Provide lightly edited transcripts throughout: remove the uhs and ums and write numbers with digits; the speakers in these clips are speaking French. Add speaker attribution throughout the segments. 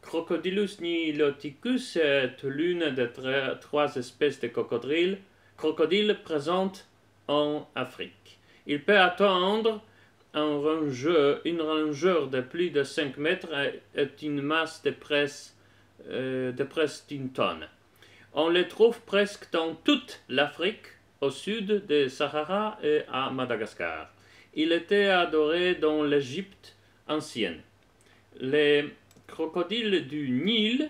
Speaker 1: Crocodilus niloticus est l'une des trois espèces de crocodiles présentes en Afrique. Il peut atteindre une rongeur de plus de 5 mètres et une masse de presque d'une tonne. On les trouve presque dans toute l'Afrique, au sud du Sahara et à Madagascar. Il était adoré dans l'Égypte ancienne. Les crocodiles du Nil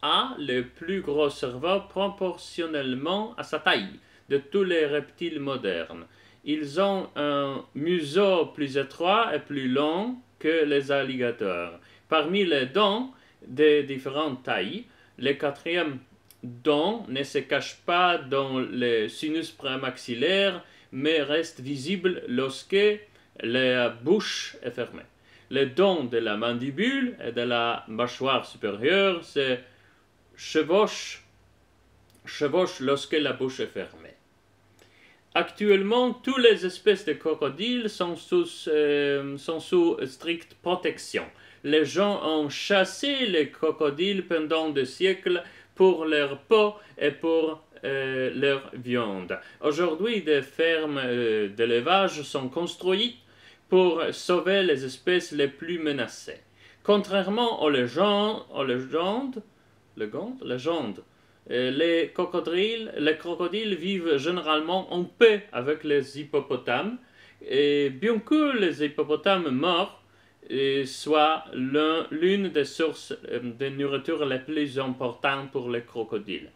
Speaker 1: a le plus gros cerveau proportionnellement à sa taille de tous les reptiles modernes. Ils ont un museau plus étroit et plus long que les alligators. Parmi les dents de différentes tailles, le quatrième dent ne se cache pas dans le sinus prémaxillaire, mais reste visible lorsque la bouche est fermée. Les dents de la mandibule et de la mâchoire supérieure se chevauchent lorsque la bouche est fermée. Actuellement, toutes les espèces de crocodiles sont sous stricte protection. Les gens ont chassé les crocodiles pendant des siècles pour leur peau et pour leur viande. Aujourd'hui, des fermes d'élevage sont construites pour sauver les espèces les plus menacées. Contrairement aux légendes, les crocodiles vivent généralement en paix avec les hippopotames, et bien que les hippopotames morts soient l'une des sources de nourriture les plus importantes pour les crocodiles.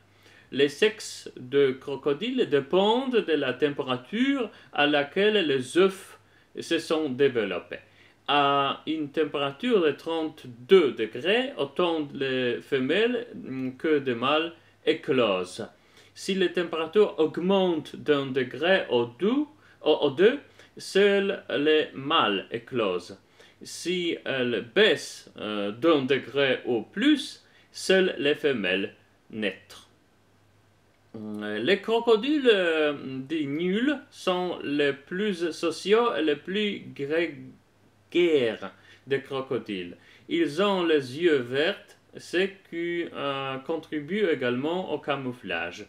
Speaker 1: Les sexes de crocodiles dépendent de la température à laquelle les œufs se sont développés. À une température de 32 degrés, autant de femelles que de mâles éclosent. Si la température augmente d'un degré ou deux, seuls les mâles éclosent. Si elle baisse d'un degré ou plus, seules les femelles naissent. Les crocodiles du Nil sont les plus sociaux et les plus grégaires des crocodiles. Ils ont les yeux verts, ce qui contribue également au camouflage.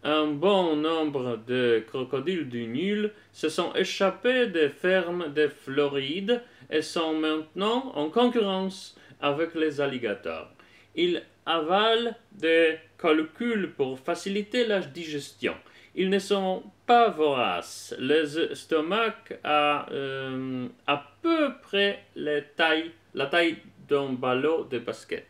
Speaker 1: Un bon nombre de crocodiles du Nil se sont échappés des fermes de Floride et sont maintenant en concurrence avec les alligators. Ils avalent des calculs pour faciliter la digestion. Ils ne sont pas voraces. Les estomacs a à peu près la taille d'un ballon de basket.